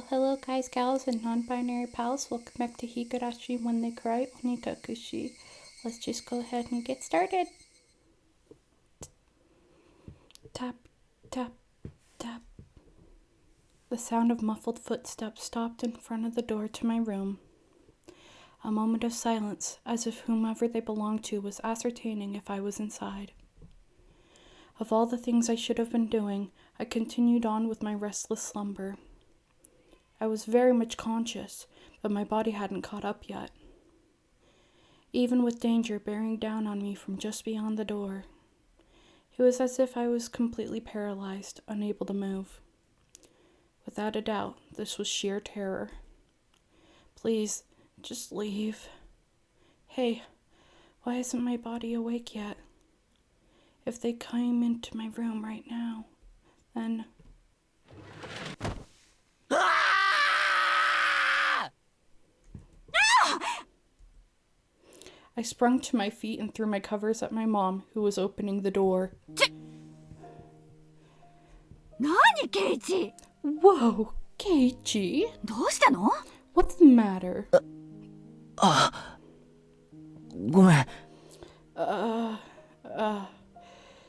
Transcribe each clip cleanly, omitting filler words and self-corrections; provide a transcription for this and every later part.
Hello guys, gals, and non-binary pals. Welcome back to Higurashi When They Cry, Onikakushi. Let's just go ahead and get started. Tap, tap, tap. The sound of muffled footsteps stopped in front of the door to my room. A moment of silence, as if whomever they belonged to was ascertaining if I was inside. Of all the things I should have been doing, I continued on with my restless slumber. I was very much conscious, but my body hadn't caught up yet. Even with danger bearing down on me from just beyond the door, it was as if I was completely paralyzed, unable to move. Without a doubt, this was sheer terror. Please, just leave. Hey, why isn't my body awake yet? If they came into my room right now, then... I sprung to my feet and threw my covers at my mom, who was opening the door. Nani, Keiichi? Whoa, Keiichi? どうしたの? What's the matter? ごめん。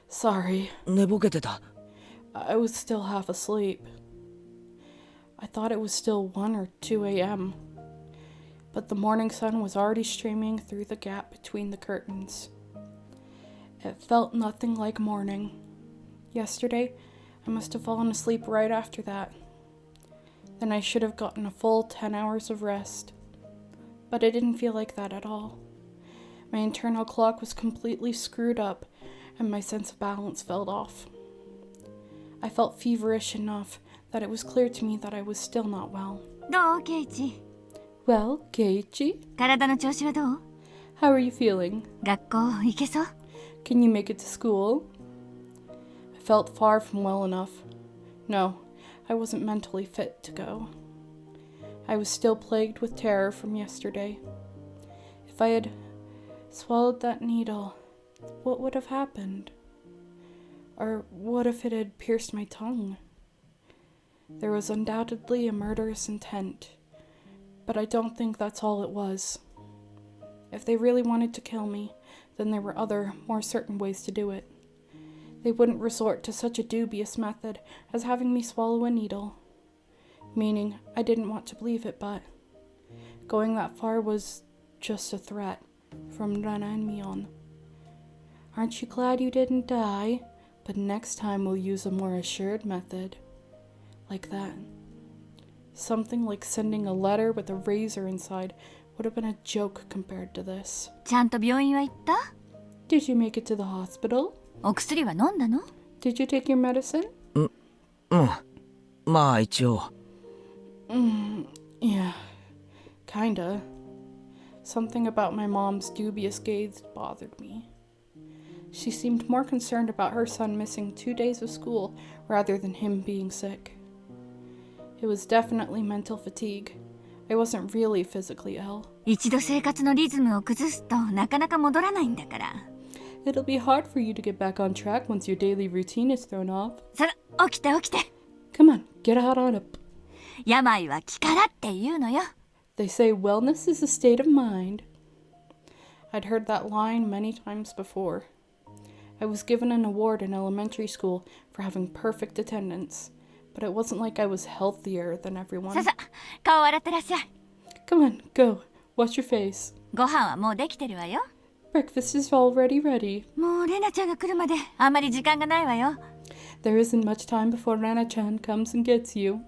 Sorry. 寝ぼけてた。 I was still half asleep. I thought it was still 1 or 2 a.m., but the morning sun was already streaming through the gap between the curtains. It felt nothing like morning. Yesterday, I must have fallen asleep right after that. Then I should have gotten a full 10 hours of rest. But it didn't feel like that at all. My internal clock was completely screwed up, and my sense of balance fell off. I felt feverish enough that it was clear to me that I was still not well. どう、ケイチ? Well, Keiichi? 体の調子はどう? How are you feeling? 学校行けそう? Can you make it to school? I felt far from well enough. No, I wasn't mentally fit to go. I was still plagued with terror from yesterday. If I had swallowed that needle, what would have happened? Or what if it had pierced my tongue? There was undoubtedly a murderous intent, but I don't think that's all it was. If they really wanted to kill me, then there were other, more certain ways to do it. They wouldn't resort to such a dubious method as having me swallow a needle. Meaning, I didn't want to believe it, but going that far was just a threat from Rana and Mion. Aren't you glad you didn't die? But next time we'll use a more assured method. Like that. Something like sending a letter with a razor inside would have been a joke compared to this. ちゃんと病院は行った? Did you make it to the hospital? お薬は飲んだの? Did you take your medicine? まあ一応。Yeah. Kinda. Something about my mom's dubious gaze bothered me. She seemed more concerned about her son missing 2 days of school rather than him being sick. It was definitely mental fatigue. I wasn't really physically ill. 一度生活のリズムを崩すとなかなか戻らないんだから。It'll be hard for you to get back on track once your daily routine is thrown off. さら、起きて起きて。 Come on, get out on up. 病は気からって言うのよ。 They say wellness is a state of mind. I'd heard that line many times before. I was given an award in elementary school for having perfect attendance, but it wasn't like I was healthier than everyone. ささ、顔洗ってらっしゃい。 Come on, go. Wash your face. ご飯はもうできてるわよ。 Breakfast is already ready. もうレナちゃんが来るまであんまり時間がないわよ。 There isn't much time before Rana-chan comes and gets you.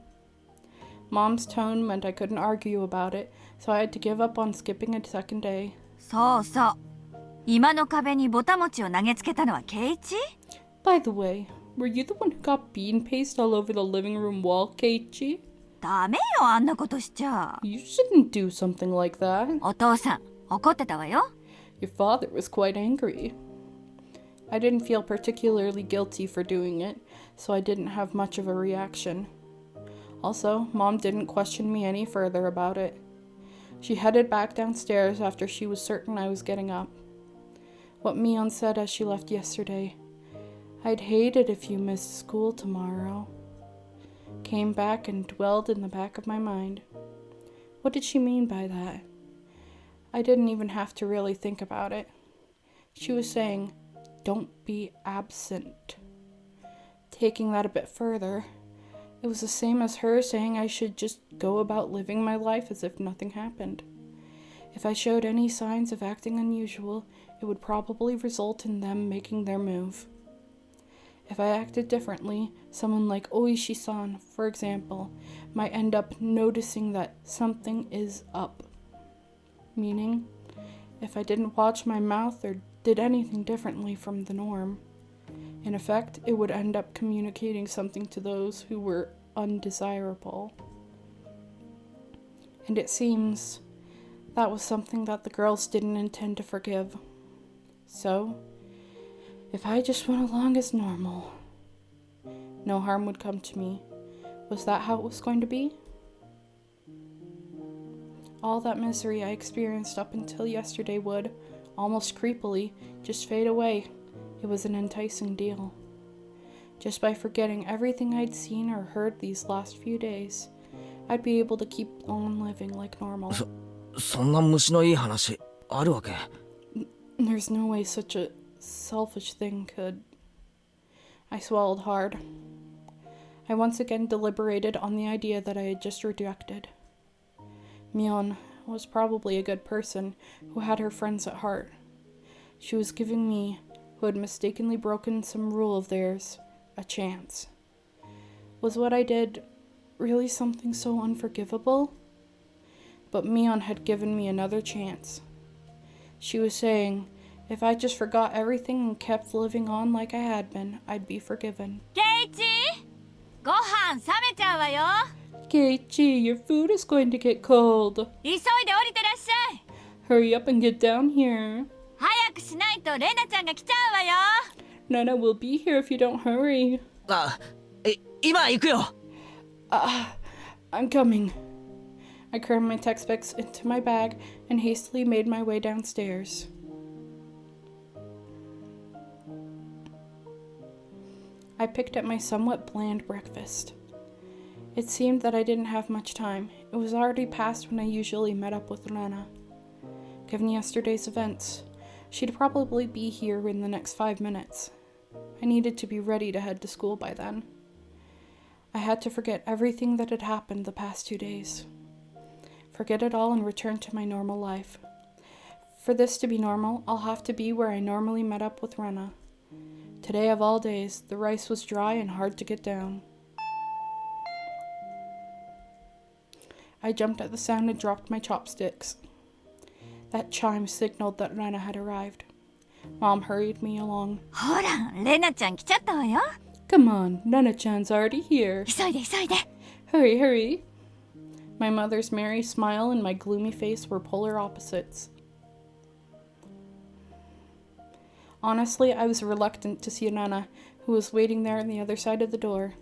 Mom's tone meant I couldn't argue about it, so I had to give up on skipping a second day. そうそう。今の壁にボタ餅を投げつけたのはケイチ? By the way, were you the one who got bean paste all over the living room wall, Keiichi? ダメよ、あんなことしちゃ。 You shouldn't do something like that. お父さん、怒ってたわよ。 Your father was quite angry. I didn't feel particularly guilty for doing it, so I didn't have much of a reaction. Also, Mom didn't question me any further about it. She headed back downstairs after she was certain I was getting up. What Mion said as she left yesterday. I'd hate it if you missed school tomorrow. came back and dwelled in the back of my mind. What did she mean by that? I didn't even have to really think about it. She was saying, don't be absent. Taking that a bit further, it was the same as her saying I should just go about living my life as if nothing happened. If I showed any signs of acting unusual, it would probably result in them making their move. If I acted differently, someone like Oishi-san, for example, might end up noticing that something is up. Meaning, if I didn't watch my mouth or did anything differently from the norm, in effect, it would end up communicating something to those who were undesirable. And it seems that was something that the girls didn't intend to forgive. So, if I just went along as normal, no harm would come to me. Was that how it was going to be? All that misery I experienced up until yesterday would, almost creepily, just fade away. It was an enticing deal. Just by forgetting everything I'd seen or heard these last few days, I'd be able to keep on living like normal. そんな虫のいい話あるわけ? There's no way such a selfish thing could. I swallowed hard. I once again deliberated on the idea that I had just rejected. Mion was probably a good person who had her friends at heart. She was giving me, who had mistakenly broken some rule of theirs, a chance. Was what I did really something so unforgivable? But Mion had given me another chance. She was saying, if I just forgot everything and kept living on like I had been, I'd be forgiven. Keiichi! ご飯冷めちゃうわよ。 Keiichi, your food is going to get cold. 急いで降りてらっしゃい。 Hurry up and get down here. 早くしないとレナちゃんが来ちゃうわよ。 Nana will be here if you don't hurry. あ、今行くよ。I'm coming. I crammed my textbooks into my bag and hastily made my way downstairs. I picked up my somewhat bland breakfast. It seemed that I didn't have much time. It was already past when I usually met up with Rana. Given yesterday's events, she'd probably be here in the next 5 minutes. I needed to be ready to head to school by then. I had to forget everything that had happened the past 2 days. Forget it all and return to my normal life. For this to be normal, I'll have to be where I normally met up with Rana. Today of all days, the rice was dry and hard to get down. I jumped at the sound and dropped my chopsticks. That chime signaled that Rana had arrived. Mom hurried me along. ほら、レナちゃん来ちゃったわよ。 Come on, Nana-chan's already here. 急いで急いで。 Hurry, hurry. My mother's merry smile and my gloomy face were polar opposites. Honestly, I was reluctant to see Rana, who was waiting there on the other side of the door.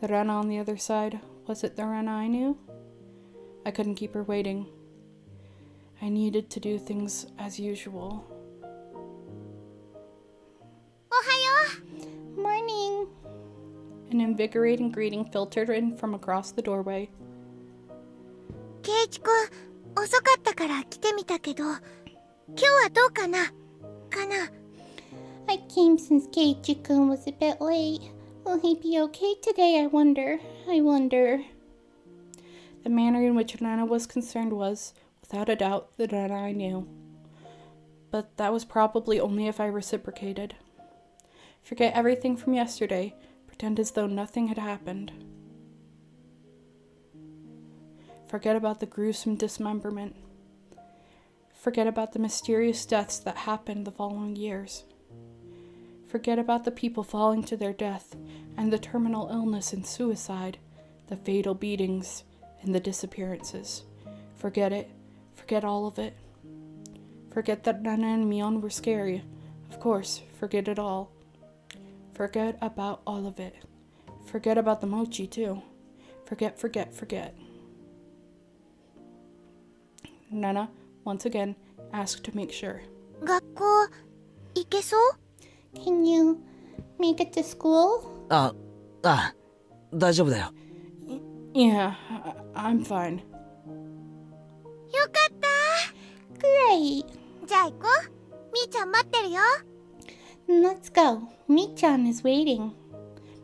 The Rana on the other side, was it the Rana I knew? I couldn't keep her waiting. I needed to do things as usual. Ohayo! Morning! An invigorating greeting filtered in from across the doorway. ケイチ君、遅かったから来てみたけど、今日はどうかなI came since Keiichi-kun was a bit late. Will he be okay today, I wonder? The manner in which Rana was concerned was, without a doubt, the Rana I knew. But that was probably only if I reciprocated. Forget everything from yesterday. Pretend as though nothing had happened. Forget about the gruesome dismemberment. Forget about the mysterious deaths that happened the following years. Forget about the people falling to their death, and the terminal illness and suicide, the fatal beatings, and the disappearances. Forget it. Forget all of it. Forget that Rana and Mion were scary. Of course, forget it all. Forget about all of it. Forget about the mochi, too. Forget. Nana, once again, asked to make sure. 学校行けそう？ Can you make it to school? あ、大丈夫だよ。Yeah, I'm fine. よかった。 Great. じゃあ行こう。みーちゃん待ってるよ。 Let's go. Mi-chan is waiting.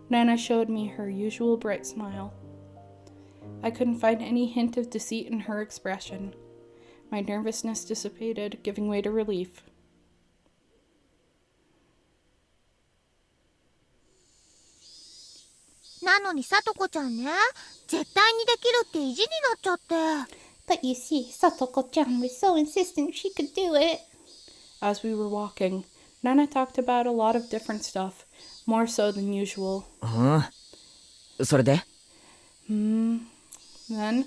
Nana showed me her usual bright smile. I couldn't find any hint of deceit in her expression. My nervousness dissipated, giving way to relief. なのにさとこちゃんね、絶対にできるって意地になっちゃって。 But you see, Satoko-chan was so insistent she could do it. As we were walking, Nana talked about a lot of different stuff, more so than usual. それで Then,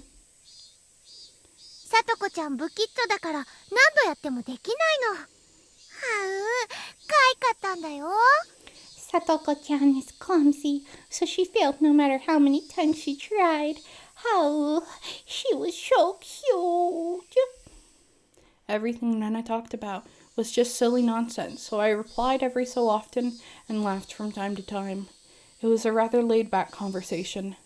さとこちゃん不吉祥だから何度やってもできないの。はう、かいかったんだよ。 Satoko-chan is clumsy, so she failed no matter how many times she tried. How she was so cute. Everything Nana talked about was just silly nonsense, so I replied every so often and laughed from time to time. It was a rather laid-back conversation.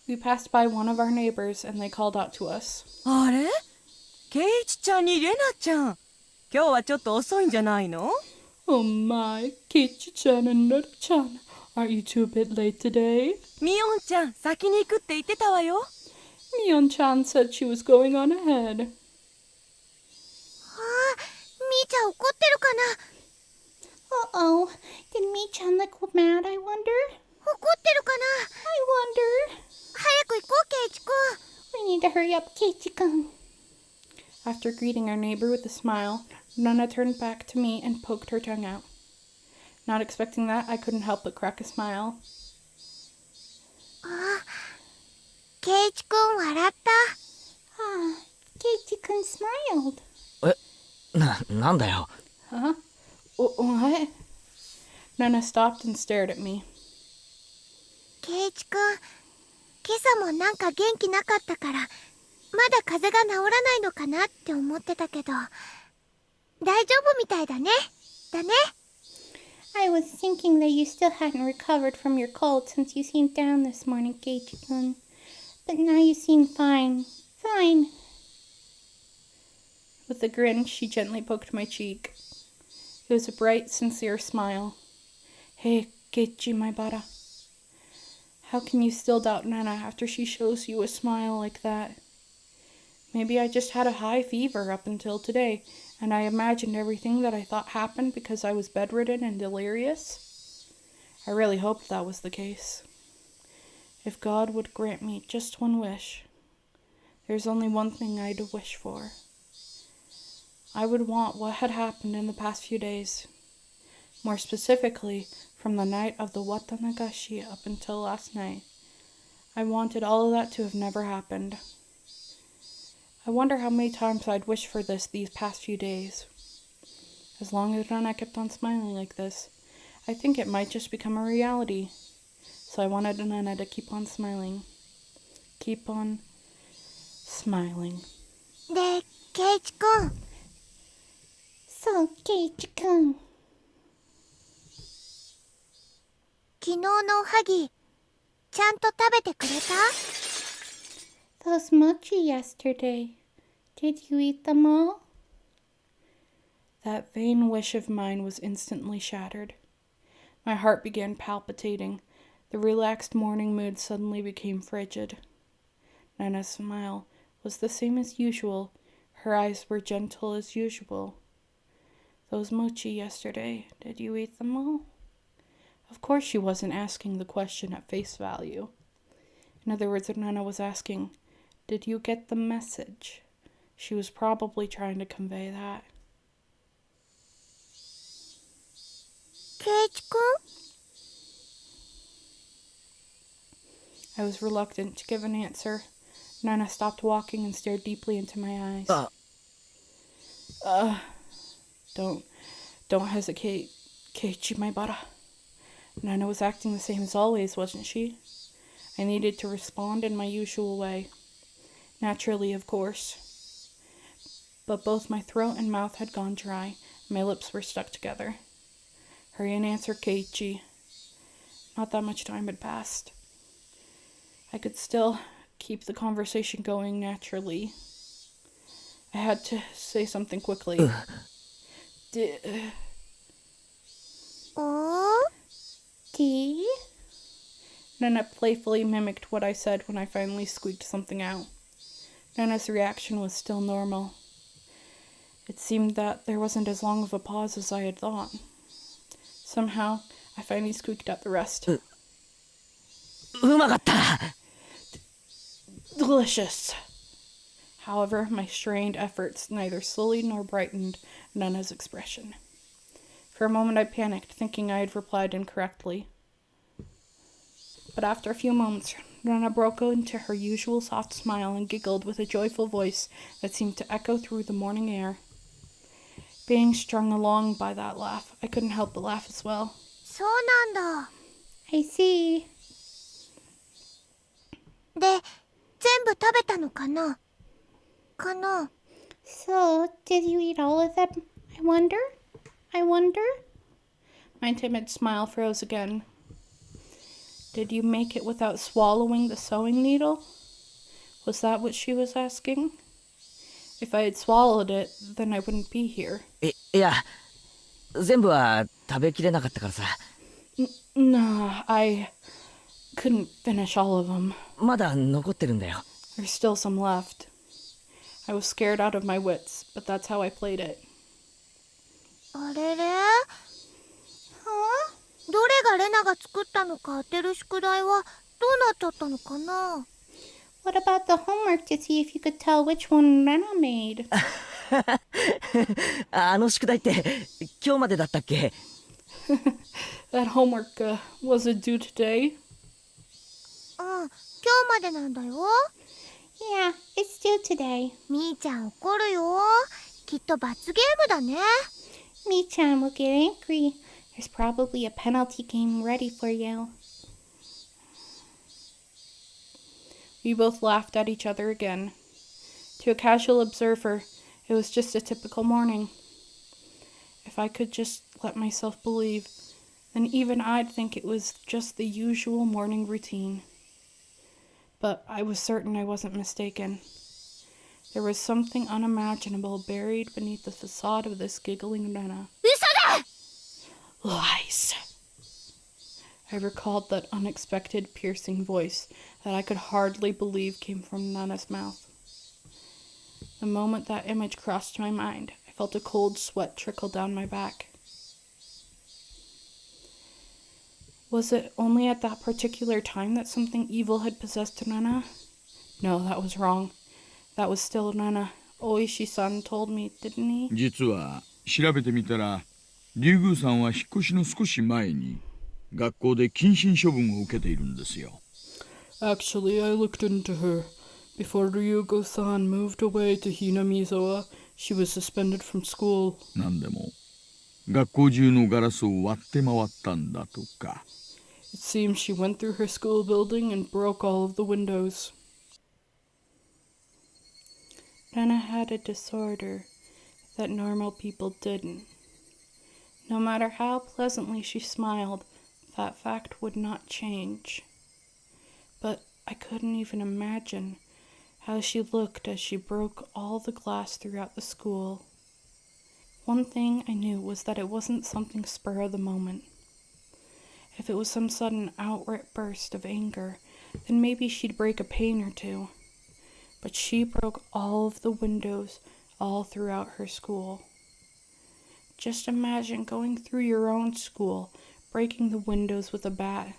We passed by one of our neighbors and they called out to us. あれケイチちゃんにレナちゃん。今日はちょっと遅いんじゃないの？ Oh my, Kichi-chan and Nana-chan, aren't you two a bit late today? ミオンちゃん先に行くって言ってたわよ。 Mion-chan said she was going on ahead. あ、みーちゃん怒ってるかな。 Uh-oh, did Mi-chan look mad, I wonder? 怒ってるかな。 I wonder. 早く行こう、ケイチくん。 We need to hurry up, Kichi-kun. After greeting our neighbor with a smile, Nana turned back to me and poked her tongue out. Not expecting that, I couldn't help but crack a smile. あ、ケイチくん笑った。 Ah, Kichi-kun smiled. なんだよ。 Huh? What? Nana stopped and stared at me. ケイチくん、今朝もなんか元気なかったから、まだ風邪が治らないのかなって思ってたけど、大丈夫みたいだね。だね。 I was thinking that you still hadn't recovered from your cold since you seemed down this morning, Kichi-kun. But now you seem fine. Fine. With a grin, she gently poked my cheek. It was a bright, sincere smile. Hey, Kichi, my bara. How can you still doubt Nana after she shows you a smile like that? Maybe I just had a high fever up until today, and I imagined everything that I thought happened because I was bedridden and delirious. I really hoped that was the case. If God would grant me just one wish, there's only one thing I'd wish for. I would want what had happened in the past few days. More specifically, from the night of the Onikakushi up until last night. I wanted all of that to have never happened. I wonder how many times I'd wish for this these past few days. As long as Nana kept on smiling like this, I think it might just become a reality. So I wanted Nana to keep on smiling. Keep on smiling. で、ケイチくん。 So, Keiichi-kun. 昨日のおはぎ、ちゃんと食べてくれた？ Those mochi yesterday. Did you eat them all? That vain wish of mine was instantly shattered. My heart began palpitating. The relaxed morning mood suddenly became frigid. Nana's smile was the same as usual. Her eyes were gentle as usual. Those mochi yesterday, did you eat them all? Of course she wasn't asking the question at face value. In other words, Nana was asking, did you get the message? She was probably trying to convey that. ケイチくん？ I was reluctant to give an answer. Nana stopped walking and stared deeply into my eyes. Don't hesitate, Keiichi, my bara. Nana was acting the same as always, wasn't she? I needed to respond in my usual way. Naturally, of course. But both my throat and mouth had gone dry, and my lips were stuck together. Hurry and answer, Keiichi. Not that much time had passed. I could still keep the conversation going naturally. I had to say something quickly. Tea? Nana playfully mimicked what I said when I finally squeaked something out. Nana's reaction was still normal. It seemed that there wasn't as long of a pause as I had thought. Somehow, I finally squeaked out the rest. うまかった。 Delicious! However, my strained efforts neither sullied nor brightened Nana's expression. For a moment I panicked, thinking I had replied incorrectly. But after a few moments, Nana broke into her usual soft smile and giggled with a joyful voice that seemed to echo through the morning air. Being strung along by that laugh, I couldn't help but laugh as well. そうなんだ。 I see. で、全部食べたのかな？ So, did you eat all of them? I wonder? My timid smile froze again. Did you make it without swallowing the sewing needle? Was that what she was asking? If I had swallowed it, then I wouldn't be here. いや、全部は食べきれなかったからさ。Nah, I couldn't finish all of them. まだ残ってるんだよ。There's still some left. I was scared out of my wits, but that's how I played it. あれれ？どれがレナが作ったのか当てる宿題はどうなっちゃったのかな？ What about the homework to see if you could tell which one Rena made? あの宿題って今日までだったっけ？ That homework, was it due today? うん、今日までなんだよ。Yeah, it's due today. みーちゃん怒るよ。きっと罰ゲームだね。Mi-chan will get angry. There's probably a penalty game ready for you. We both laughed at each other again. To a casual observer, it was just a typical morning. If I could just let myself believe, then even I'd think it was just the usual morning routine. But I was certain I wasn't mistaken. There was something unimaginable buried beneath the facade of this giggling Rena. 嘘だ！ Lies! I recalled that unexpected, piercing voice that I could hardly believe came from Nana's mouth. The moment that image crossed my mind, I felt a cold sweat trickle down my back. Was it only at that particular time that something evil had possessed Nana? No, that was wrong. That was still Nana. Oishi-san told me, didn't he? 実は調べてみたら竜宮さんは引っ越しの少し前に学校で謹慎処分を受けているんですよ。 Actually, I looked into her. Before Ryugo-san moved away to Hinamizawa, she was suspended from school. なんでも学校中のガラスを割って回ったんだとか。 It seems she went through her school building and broke all of the windows. Nana had a disorder that normal people didn't. No matter how pleasantly she smiled, that fact would not change. But I couldn't even imagine how she looked as she broke all the glass throughout the school. One thing I knew was that it wasn't something spur of the moment. If it was some sudden outright burst of anger, then maybe she'd break a pane or two. But she broke all of the windows all throughout her school. Just imagine going through your own school, breaking the windows with a bat.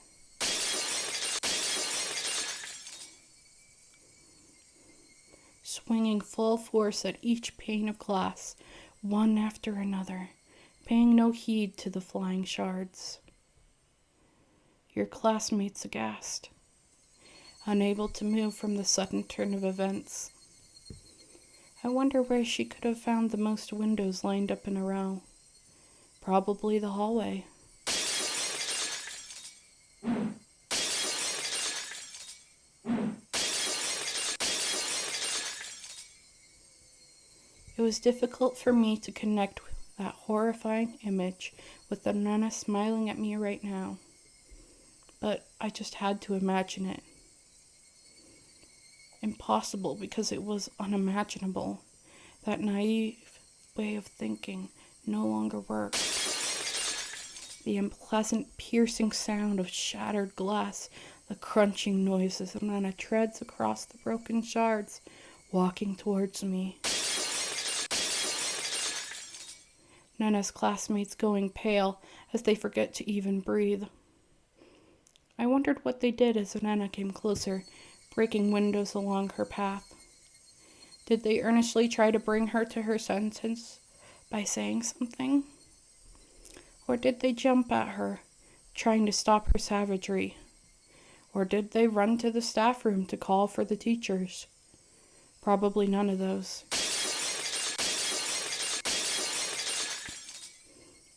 Swinging full force at each pane of glass, one after another, paying no heed to the flying shards. Your classmates aghast, unable to move from the sudden turn of events. I wonder where she could have found the most windows lined up in a row. Probably the hallway. It was difficult for me to connect that horrifying image with the Nana smiling at me right now. But I just had to imagine it. Impossible because it was unimaginable. That naive way of thinking no longer worked. The unpleasant, piercing sound of shattered glass, the crunching noises of Nana treads across the broken shards, walking towards me. Nana's classmates going pale as they forget to even breathe. I wondered what they did as Nana came closer, breaking windows along her path. Did they earnestly try to bring her to her senses by saying something? Or did they jump at her, trying to stop her savagery? Or did they run to the staff room to call for the teachers? Probably none of those.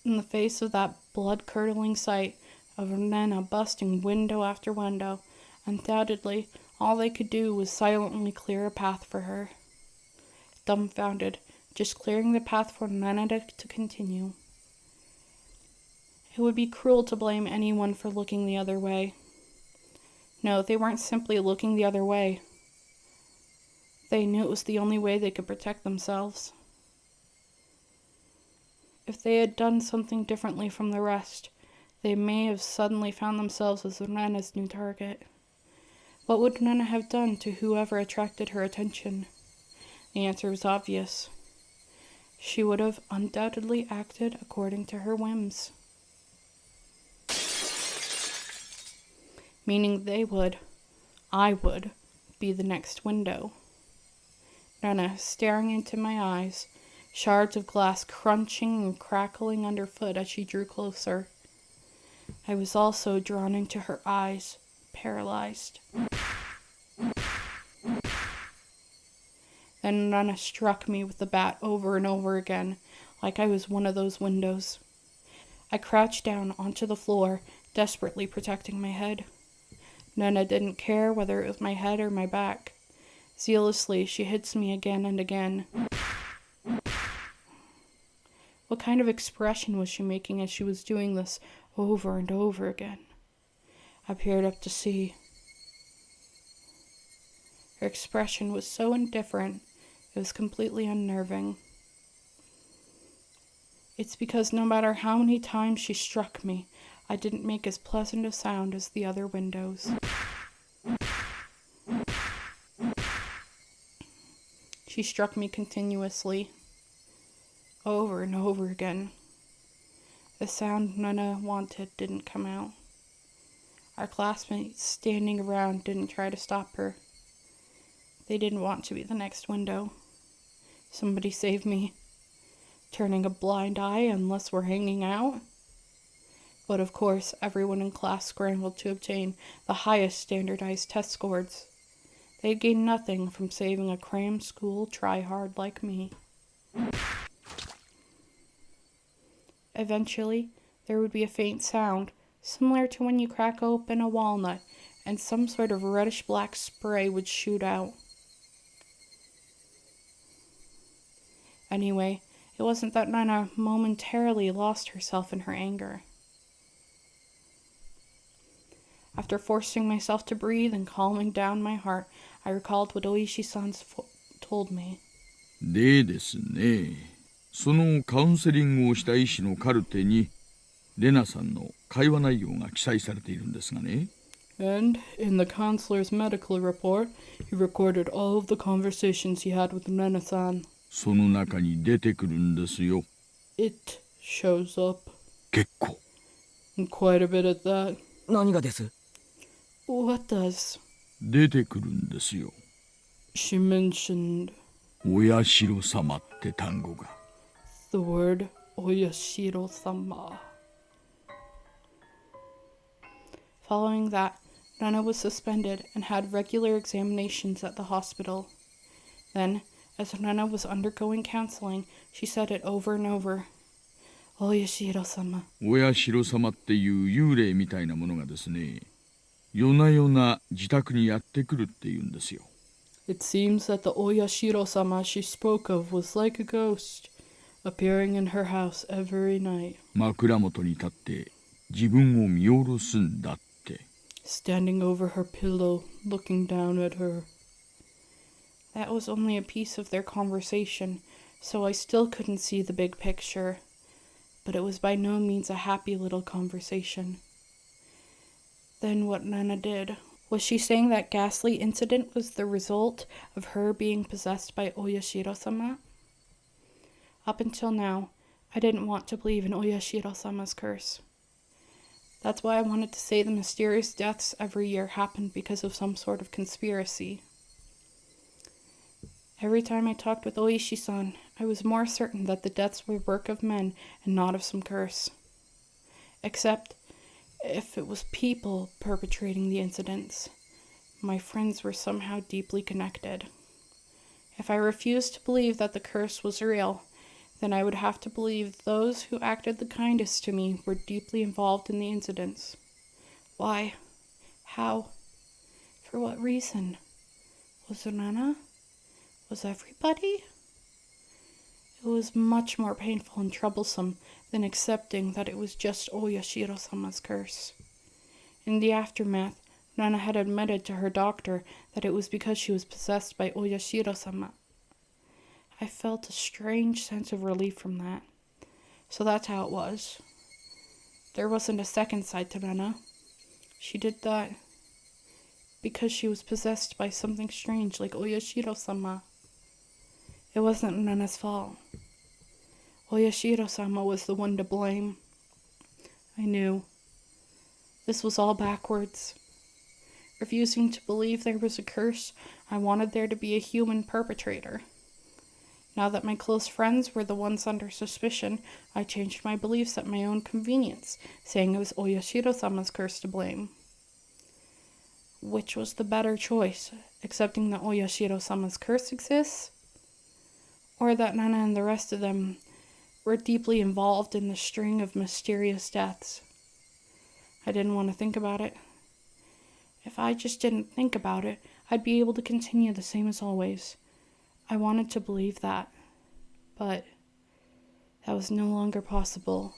In the face of that blood-curdling sight of Nana busting window after window, undoubtedly all they could do was silently clear a path for her. Dumbfounded, just clearing the path for Nana to continue. It would be cruel to blame anyone for looking the other way. No, they weren't simply looking the other way. They knew it was the only way they could protect themselves. If they had done something differently from the rest, they may have suddenly found themselves as Nana's new target. What would Nana have done to whoever attracted her attention? The answer was obvious. She would have undoubtedly acted according to her whims. Meaning I would, be the next window. Nana staring into my eyes, shards of glass crunching and crackling underfoot as she drew closer. I was also drawn into her eyes, paralyzed. Then Nana struck me with the bat over and over again, like I was one of those windows. I crouched down onto the floor, desperately protecting my head. Nana didn't care whether it was my head or my back. Zealously, she hits me again and again. What kind of expression was she making as she was doing this over and over again? I peered up to see. Her expression was so indifferent, it was completely unnerving. It's because no matter how many times she struck me, I didn't make as pleasant a sound as the other windows. She struck me continuously, over and over again. The sound Nana wanted didn't come out. Our classmates standing around didn't try to stop her. They didn't want to be the next window. Somebody save me. Turning a blind eye unless we're hanging out? But of course, everyone in class scrambled to obtain the highest standardized test scores. They gained nothing from saving a crammed school try-hard like me. Eventually, there would be a faint sound, similar to when you crack open a walnut, and some sort of reddish-black spray would shoot out. Anyway, it wasn't that Nana momentarily lost herself in her anger. After forcing myself to breathe and calming down my heart, I recalled what Oishi-san told me. でですね、そのカウンセリングをした医師のカルテに、レナさんの会話内容が記載されているんですがね。And in the counselor's medical report, he recorded all of the conversations he had with Rena-san. その中に出てくるんですよ。It shows up. 結構。And quite a bit at that. 何がです？ What does? 出てくるんですよ。She mentioned 親代様って単語が。the word Oyashiro-sama. Following that, Nana was suspended and had regular examinations at the hospital. Then, as Nana was undergoing counseling, she said it over and over. Oyashiro-sama. 親代様っていう幽霊みたいなものがですね、夜な夜な自宅にやってくるっていうんですよ。It seems that the Oyashiro-sama she spoke of was like a ghost, appearing in her house every night, 枕元に立って自分を見下ろすんだって。standing over her pillow, looking down at her. That was only a piece of their conversation, so I still couldn't see the big picture. But it was by no means a happy little conversation. Then what Nana did. Was she saying that ghastly incident was the result of her being possessed by Oyashiro-sama? Up until now, I didn't want to believe in Oyashiro-sama's curse. That's why I wanted to say the mysterious deaths every year happened because of some sort of conspiracy. Every time I talked with Oishi-san, I was more certain that the deaths were work of men and not of some curse. Except, if it was people perpetrating the incidents, my friends were somehow deeply connected. If I refused to believe that the curse was real, then I would have to believe those who acted the kindest to me were deeply involved in the incidents. Why? How? For what reason? Was it Nana? Was everybody? It was much more painful and troublesome than accepting that it was just Oyashiro-sama's curse. In the aftermath, Nana had admitted to her doctor that it was because she was possessed by Oyashiro-sama. I felt a strange sense of relief from that. So that's how it was. There wasn't a second side to Nana. She did that because she was possessed by something strange like Oyashiro-sama. It wasn't Nana's fault. Oyashiro-sama was the one to blame. I knew. This was all backwards. Refusing to believe there was a curse, I wanted there to be a human perpetrator. Now that my close friends were the ones under suspicion, I changed my beliefs at my own convenience, saying it was Oyashiro-sama's curse to blame. Which was the better choice, accepting that Oyashiro-sama's curse exists, or that Nana and the rest of them were deeply involved in the string of mysterious deaths? I didn't want to think about it. If I just didn't think about it, I'd be able to continue the same as always. I wanted to believe that, but that was no longer possible.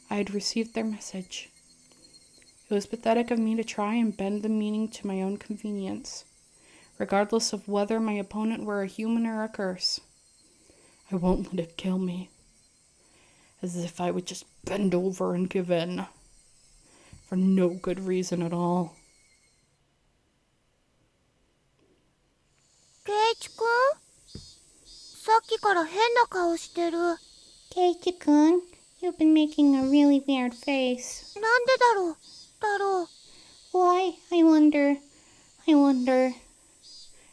I had received their message. It was pathetic of me to try and bend the meaning to my own convenience, regardless of whether my opponent were a human or a curse. I won't let it kill me. As if I would just bend over and give in. For no good reason at all. ケイチくん、さっきから変な顔してる。ケイチくん、you've been making a really weird face. なんでだろう。Why? I wonder.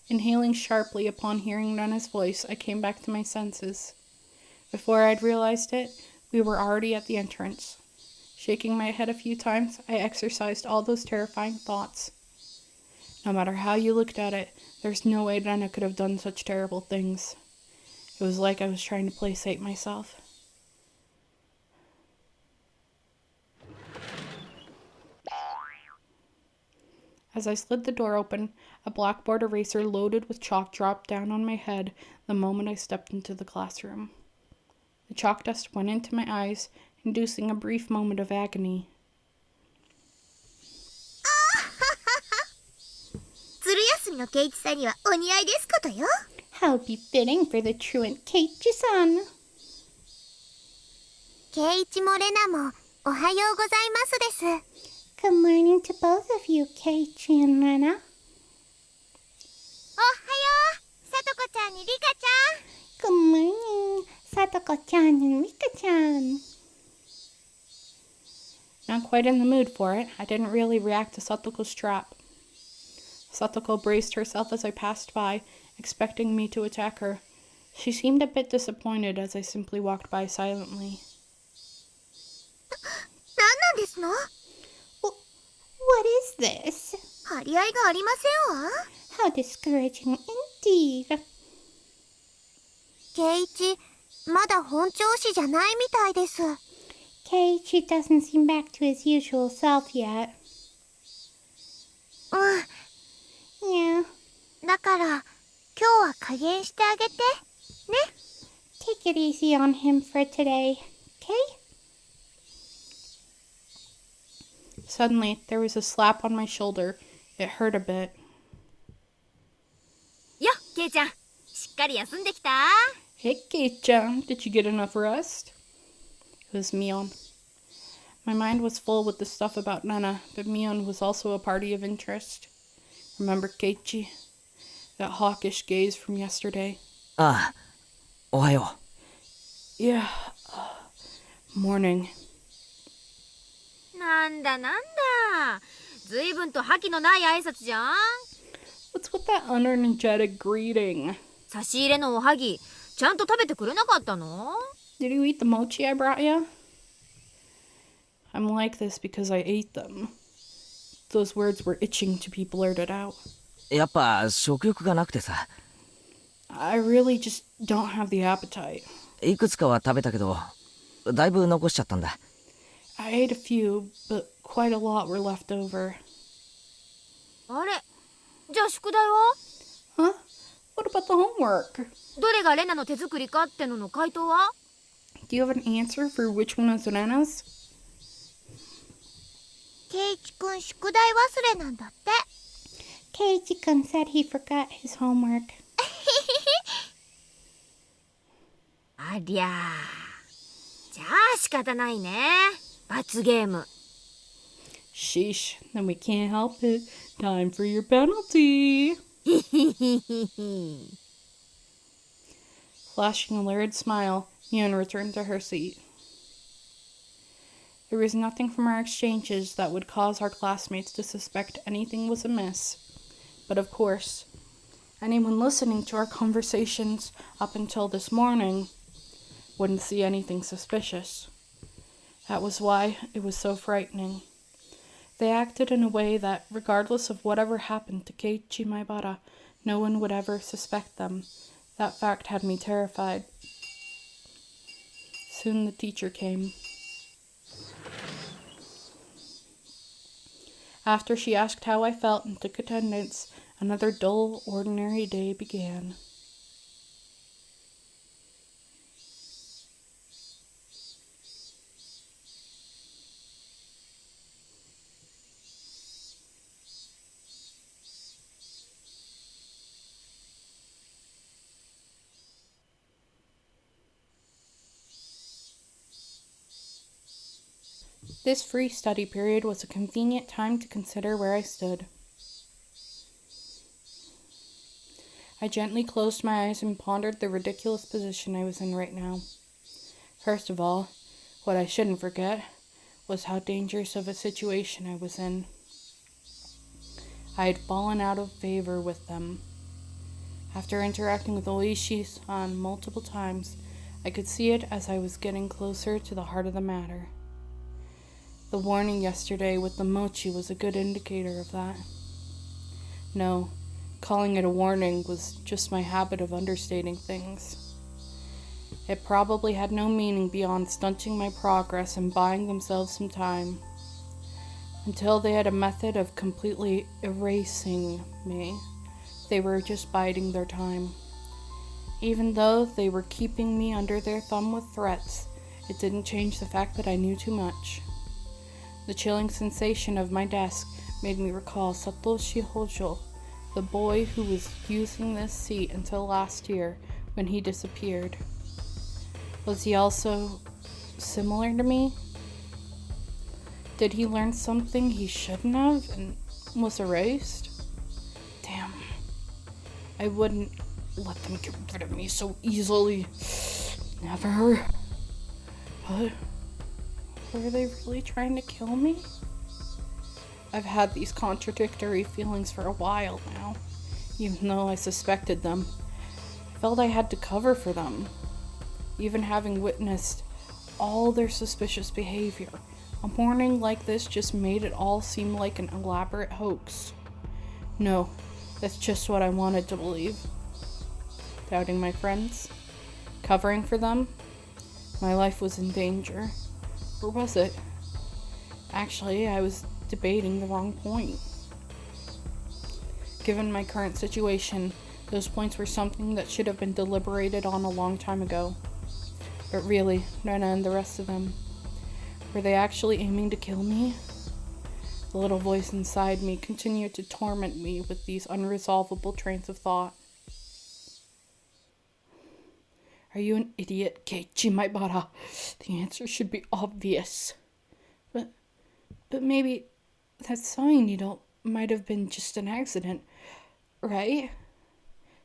Inhaling sharply upon hearing Nana's voice, I came back to my senses. Before I'd realized it, we were already at the entrance. Shaking my head a few times, I exorcised all those terrifying thoughts. No matter how you looked at it, there's no way Nana could have done such terrible things. It was like I was trying to placate myself. As I slid the door open, a blackboard eraser loaded with chalk dropped down on my head the moment I stepped into the classroom. The chalk dust went into my eyes, inducing a brief moment of agony. ずる休みのケイチさんにはお似合いですことよ。 How befitting for the truant Keiichi-san. ケイチもレナもおはようございますです。 Good morning to both of you, Keiichi and Nana. おはよう、さとこちゃんにリカちゃん。 Good morning, Satoko-chan and Rika-chan. Not quite in the mood for it, I didn't really react to Satoko's trap. Satoko braced herself as I passed by, expecting me to attack her. She seemed a bit disappointed as I simply walked by silently. 何なんですの？ What is this? 張り合いがありませんわ。 How discouraging indeed. ケイチ、まだ本調子じゃないみたいです。 Keiichi doesn't seem back to his usual self yet. うん。 Yeah. だから、今日は加減してあげて。ね。Take it easy on him for today, okay? Suddenly, there was a slap on my shoulder. It hurt a bit. よっ、ケイちゃん。しっかり休んできた？ Hey, Kate-chan, did you get enough rest? It was Mion. My mind was full with the stuff about Nana, but Mion was also a party of interest. Remember Keiichi? That hawkish gaze from yesterday? ああ、おはよ Yeah. Morning. なんだなんだ。ずいぶんと覇気のない挨拶じゃん。 What's with that unenergetic greeting? 差し入れのおはぎ、ちゃんと食べてくれなかったの？ Did you eat the mochi I brought you? I'm like this because I ate them. Those words were itching to be blurted out. う。やっぱ食欲がなくてさ。I really just don't have the appetite. いくつかは食べたけど、だいぶ残しちゃったんだ。I ate a few, but quite a lot were left over. あれ？じゃあ宿題は？ Huh? What about the homework? どれがレナの手作りかってのの回答は？ Do you have an answer for which one is Rena's? ケイチくん宿題忘れなんだって。Keiichi-kun said he forgot his homework. ありゃあ。じゃあ仕方ないね。罰ゲーム。Sheesh, then we can't help it. Time for your penalty. Flashing a lurid smile, Mion returned to her seat. There was nothing from our exchanges that would cause our classmates to suspect anything was amiss. But of course, anyone listening to our conversations up until this morning wouldn't see anything suspicious. That was why it was so frightening. They acted in a way that, regardless of whatever happened to Keiichi Maibara, no one would ever suspect them. That fact had me terrified. Soon the teacher came. After she asked how I felt and took attendance, another dull, ordinary day began. This free study period was a convenient time to consider where I stood. I gently closed my eyes and pondered the ridiculous position I was in right now. First of all, what I shouldn't forget was how dangerous of a situation I was in. I had fallen out of favor with them. After interacting with Oishi-san multiple times, I could see it as I was getting closer to the heart of the matter. The warning yesterday with the mochi was a good indicator of that. No, calling it a warning was just my habit of understating things. It probably had no meaning beyond stunting my progress and buying themselves some time. Until they had a method of completely erasing me, they were just biding their time. Even though they were keeping me under their thumb with threats, it didn't change the fact that I knew too much. The chilling sensation of my desk made me recall Satoshi Hojo, the boy who was using this seat until last year when he disappeared. Was he also similar to me? Did he learn something he shouldn't have and was erased? Damn. I wouldn't let them get rid of me so easily. Never. But were they really trying to kill me? I've had these contradictory feelings for a while now, even though I suspected them. I felt I had to cover for them. Even having witnessed all their suspicious behavior, a morning like this just made it all seem like an elaborate hoax. No, that's just what I wanted to believe. Doubting my friends? Covering for them? My life was in danger. Or was it? Actually, I was debating the wrong point. Given my current situation, those points were something that should have been deliberated on a long time ago. But really, Nana and the rest of them, were they actually aiming to kill me? The little voice inside me continued to torment me with these unresolvable trains of thought. Are you an idiot, Keiichi Maibara? The answer should be obvious. But maybe that sewing needle might have been just an accident, right?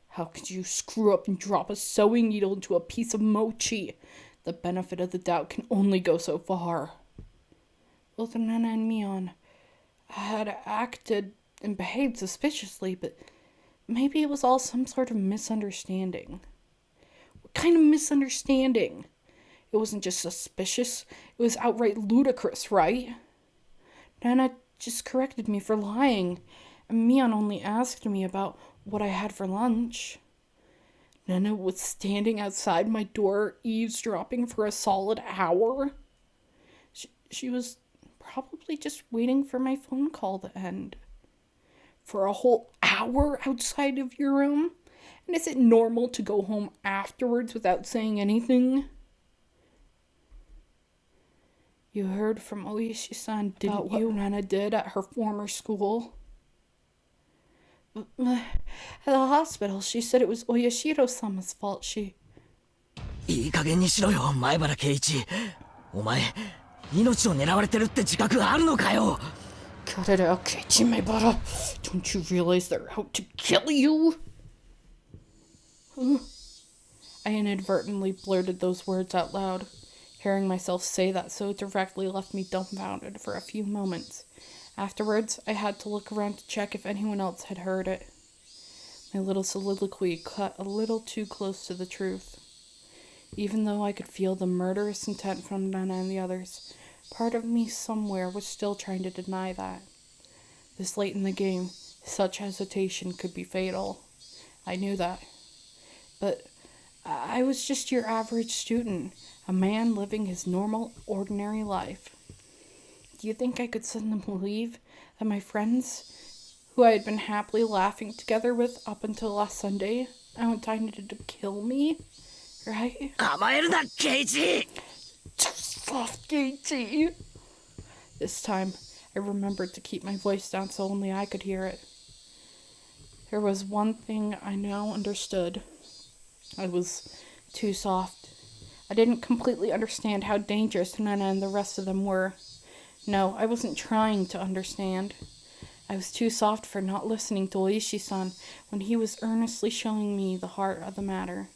How could you screw up and drop a sewing needle into a piece of mochi? The benefit of the doubt can only go so far. Both Nana and Mion had acted and behaved suspiciously, but maybe it was all some sort of misunderstanding. What kind of misunderstanding? It wasn't just suspicious, it was outright ludicrous, right? Nana just corrected me for lying, and Mion only asked me about what I had for lunch. Nana was standing outside my door, eavesdropping for a solid hour. She was probably just waiting for my phone call to end. For a whole hour outside of your room? And is it normal to go home afterwards without saying anything? You heard from Oishi-san, didn't you? What Nana did at her former school? At the hospital, she said it was Oyashiro-sama's fault. いい加減にしろよ、前原圭一。お前、命を狙われてるって自覚あるのかよ。Cut it out, Keiichi Maibara. Don't you realize they're out to kill you? I inadvertently blurted those words out loud. Hearing myself say that so directly left me dumbfounded for a few moments. Afterwards, I had to look around to check if anyone else had heard it. My little soliloquy cut a little too close to the truth. Even though I could feel the murderous intent from Nana and the others, part of me somewhere was still trying to deny that. This late in the game, such hesitation could be fatal. I knew that. But I was just your average student, a man living his normal, ordinary life. Do you think I could suddenly believe that my friends, who I had been happily laughing together with up until last Sunday, now intended to kill me? Right? 甘えるな、圭一! Too soft, Keiichi! This time, I remembered to keep my voice down so only I could hear it. There was one thing I now understood. I was too soft. I didn't completely understand how dangerous Nana and the rest of them were. No, I wasn't trying to understand. I was too soft for not listening to Oishi-san when he was earnestly showing me the heart of the matter.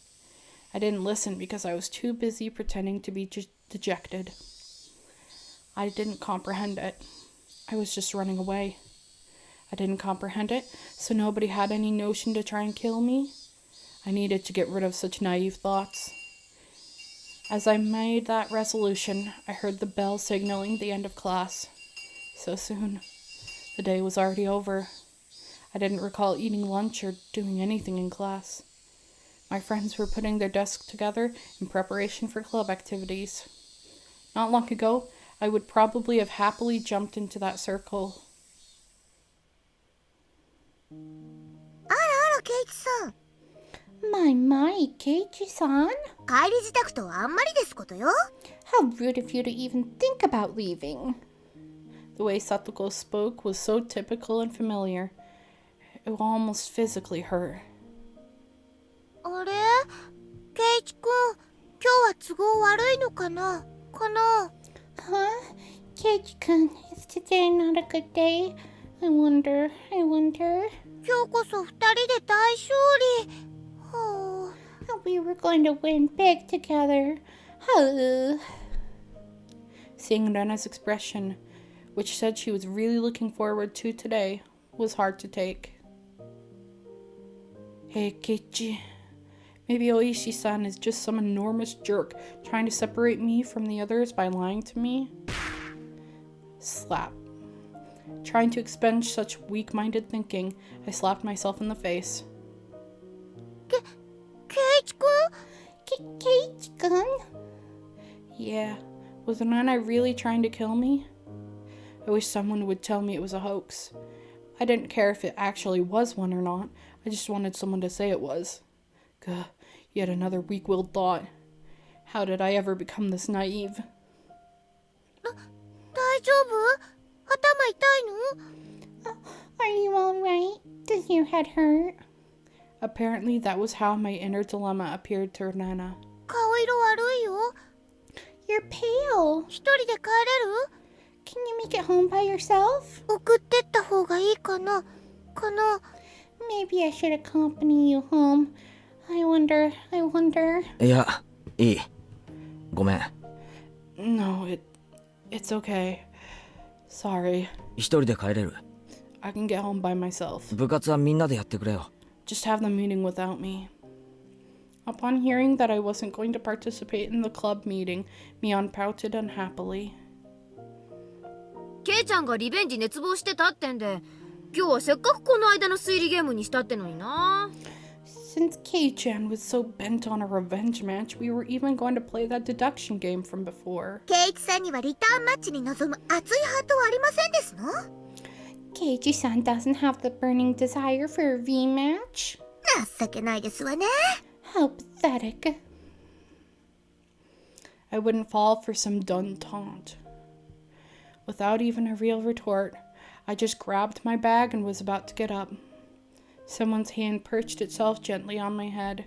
I didn't listen because I was too busy pretending to be dejected. I didn't comprehend it. I was just running away. I didn't comprehend it, so nobody had any notion to try and kill me. I needed to get rid of such naive thoughts. As I made that resolution, I heard the bell signaling the end of class. So soon. The day was already over. I didn't recall eating lunch or doing anything in class. My friends were putting their desks together in preparation for club activities. Not long ago, I would probably have happily jumped into that circle. あらあら、ケイチさん。My, Keiichi-san? 帰り支度とはあんまりですことよ。How rude of you to even think about leaving. The way Satoko spoke was so typical and familiar. It almost physically hurt. あれケイチくん、今日は都合悪いのかなHuh? Keiichi-kun, is today not a good day? I wonder. 今日こそ二人で大勝利。We were going to win big together. Seeing Nana's expression, which said she was really looking forward to today, was hard to take. Hey, Keiichi. Maybe Oishi-san is just some enormous jerk trying to separate me from the others by lying to me. Slap. Trying to expunge such weak-minded thinking, I slapped myself in the face. ケイチくんKeiichi-kun? Yeah, was Nana really trying to kill me? I wish someone would tell me it was a hoax. I didn't care if it actually was one or not. I just wanted someone to say it was. Gah, yet another weak-willed thought. How did I ever become this naive? 大丈夫？頭痛いの？ Are you alright? Does your head hurt? Apparently that was how my inner dilemma appeared to Nana. 顔色悪いよ。 You're pale. 一人で帰れる？ Can you make it home by yourself? 送ってった方がいいかな？ Maybe I should accompany you home. I wonder. いや、いい。ごめん。 No, it's okay. Sorry. 一人で帰れる。 I can get home by myself. 部活はみんなでやってくれよ。 Just have the meeting without me. Upon hearing that I wasn't going to participate in the club meeting, Mion pouted unhappily. ケイちゃんがリベンジ熱望してたってんで、今日はせっかくこの間の推理ゲームにしたってのにな。 Since Kei-chan was so bent on a revenge match, we were even going to play that deduction game from before. 圭一さんにはリターンマッチに臨む熱いハートはありませんですの？ Keiichi-san doesn't have the burning desire for a V-match? 情けないですわね。 How pathetic. I wouldn't fall for some done taunt. Without even a real retort, I just grabbed my bag and was about to get up. Someone's hand perched itself gently on my head.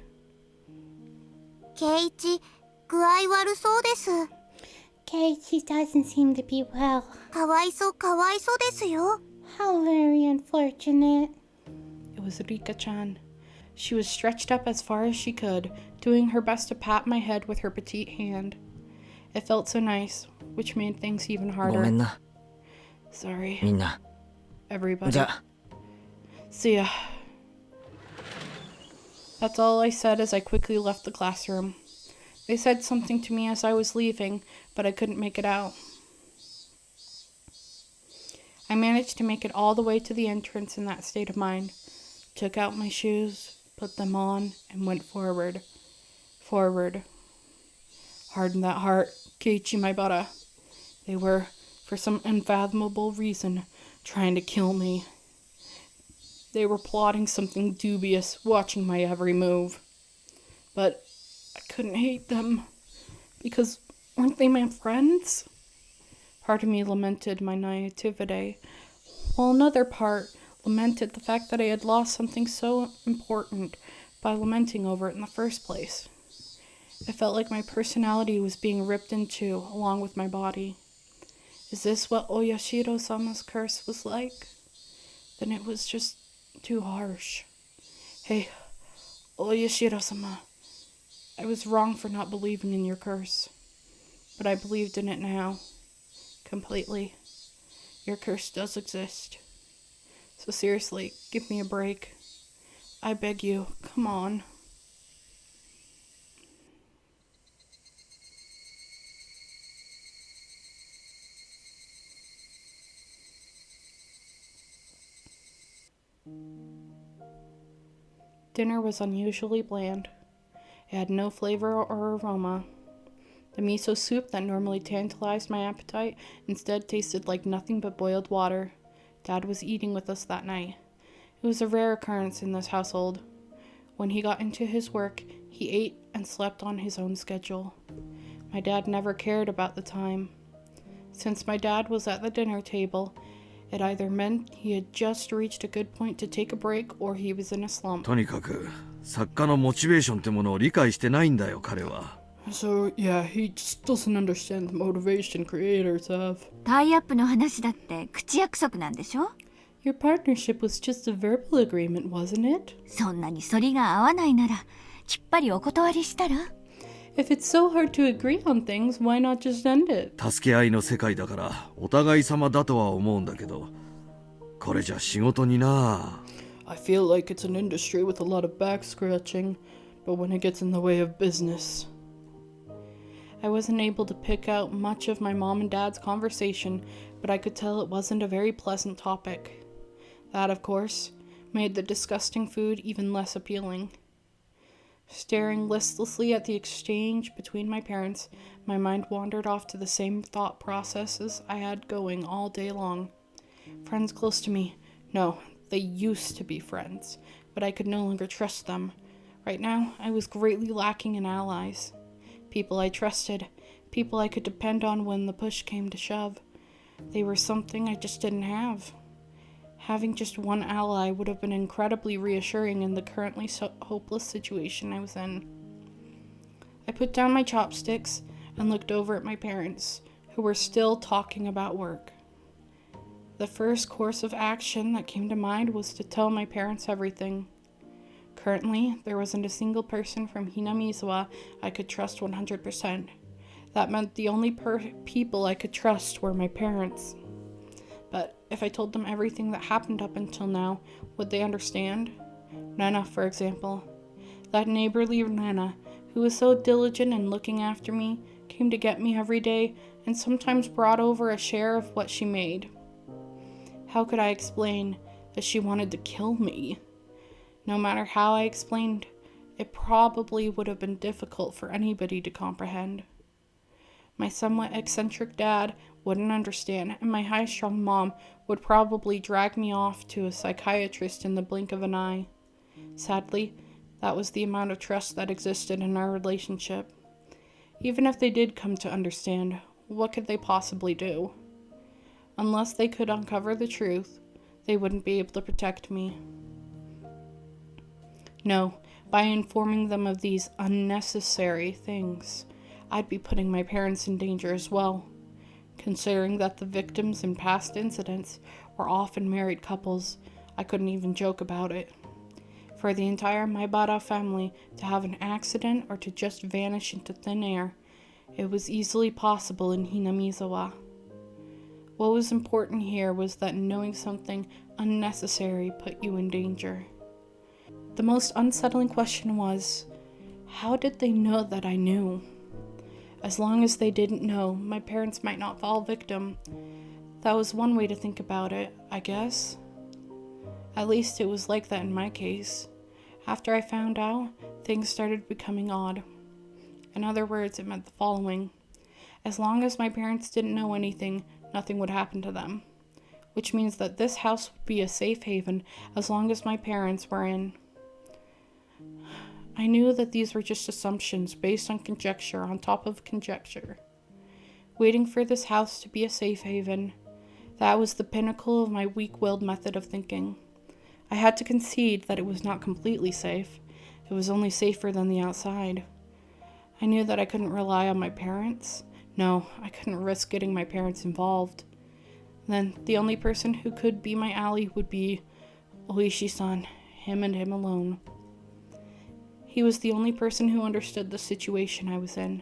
圭一、具合悪そうです。 Keiichi doesn't seem to be well. かわいそうですよ。 How very unfortunate. It was Rika-chan. She was stretched up as far as she could, doing her best to pat my head with her petite hand. It felt so nice, which made things even ごめ harder. んな、 Sorry, みんな。 everybody. じゃあ、 See ya. That's all I said as I quickly left the classroom. They said something to me as I was leaving, but I couldn't make it out. I managed to make it all the way to the entrance in that state of mind, took out my shoes, put them on, and went forward. Harden that heart, Keiichi Maibara. They were, for some unfathomable reason, trying to kill me. They were plotting something dubious, watching my every move. But I couldn't hate them, because weren't they my friends? Part of me lamented my naivete, while another part lamented the fact that I had lost something so important by lamenting over it in the first place. It felt like my personality was being ripped in two, along with my body. Is this what Oyashiro-sama's curse was like? Then it was just too harsh. Hey, Oyashiro-sama, I was wrong for not believing in your curse, but I believed in it now. Completely. Your curse does exist. So seriously, give me a break. I beg you, come on. Dinner was unusually bland. It had no flavor or aroma. The miso soup that normally tantalized my appetite instead tasted like nothing but boiled water. Dad was eating with us that night. It was a rare occurrence in this household. When he got into his work, he ate and slept on his own schedule. My dad never cared about the time. Since my dad was at the dinner table, it either meant he had just reached a good point to take a break or he was in a slump. とにかく作家のモチベーションってものを理解してないんだよ、彼は。So, yeah, he just doesn't understand the motivation creators have. タイアップの話だって口約束なんでしょ？ Your partnership was just a verbal agreement, wasn't it? そんなに反りが合わないならきっぱりお断りしたら？ If it's so hard to agree on things, why not just end it? 助け合いの世界だからお互い様だとは思うんだけど、これじゃ仕事にな。I feel like it's an industry with a lot of back scratching, but when it gets in the way of business. I wasn't able to pick out much of my mom and dad's conversation, but I could tell it wasn't a very pleasant topic. That, of course, made the disgusting food even less appealing. Staring listlessly at the exchange between my parents, my mind wandered off to the same thought processes I had going all day long. Friends close to me. No, they used to be friends, but I could no longer trust them. Right now, I was greatly lacking in allies. People I trusted, people I could depend on when the push came to shove. They were something I just didn't have. Having just one ally would have been incredibly reassuring in the currently hopeless situation I was in. I put down my chopsticks and looked over at my parents, who were still talking about work. The first course of action that came to mind was to tell my parents everything. Currently, there wasn't a single person from Hinamizawa I could trust 100%. That meant the only people I could trust were my parents. But if I told them everything that happened up until now, would they understand? Nana, for example. That neighborly Nana, who was so diligent in looking after me, came to get me every day, and sometimes brought over a share of what she made. How could I explain that she wanted to kill me? No matter how I explained, it probably would have been difficult for anybody to comprehend. My somewhat eccentric dad wouldn't understand, and my high-strung mom would probably drag me off to a psychiatrist in the blink of an eye. Sadly, that was the amount of trust that existed in our relationship. Even if they did come to understand, what could they possibly do? Unless they could uncover the truth, they wouldn't be able to protect me. No, by informing them of these unnecessary things, I'd be putting my parents in danger as well, considering that the victims in past incidents were often married couples. I couldn't even joke about it. For the entire Maibara family to have an accident or to just vanish into thin air, it was easily possible in Hinamizawa. What was important here was that knowing something unnecessary put you in danger. The most unsettling question was, how did they know that I knew? As long as they didn't know, my parents might not fall victim. That was one way to think about it, I guess. At least it was like that in my case. After I found out, things started becoming odd. In other words, it meant the following. As long as my parents didn't know anything, nothing would happen to them. Which means that this house would be a safe haven as long as my parents were in. I knew that these were just assumptions based on conjecture on top of conjecture. Waiting for this house to be a safe haven, that was the pinnacle of my weak-willed method of thinking. I had to concede that it was not completely safe. It was only safer than the outside. I knew that I couldn't rely on my parents. No, I couldn't risk getting my parents involved. Then the only person who could be my ally would be Oishi-san, him and him alone. He was the only person who understood the situation I was in.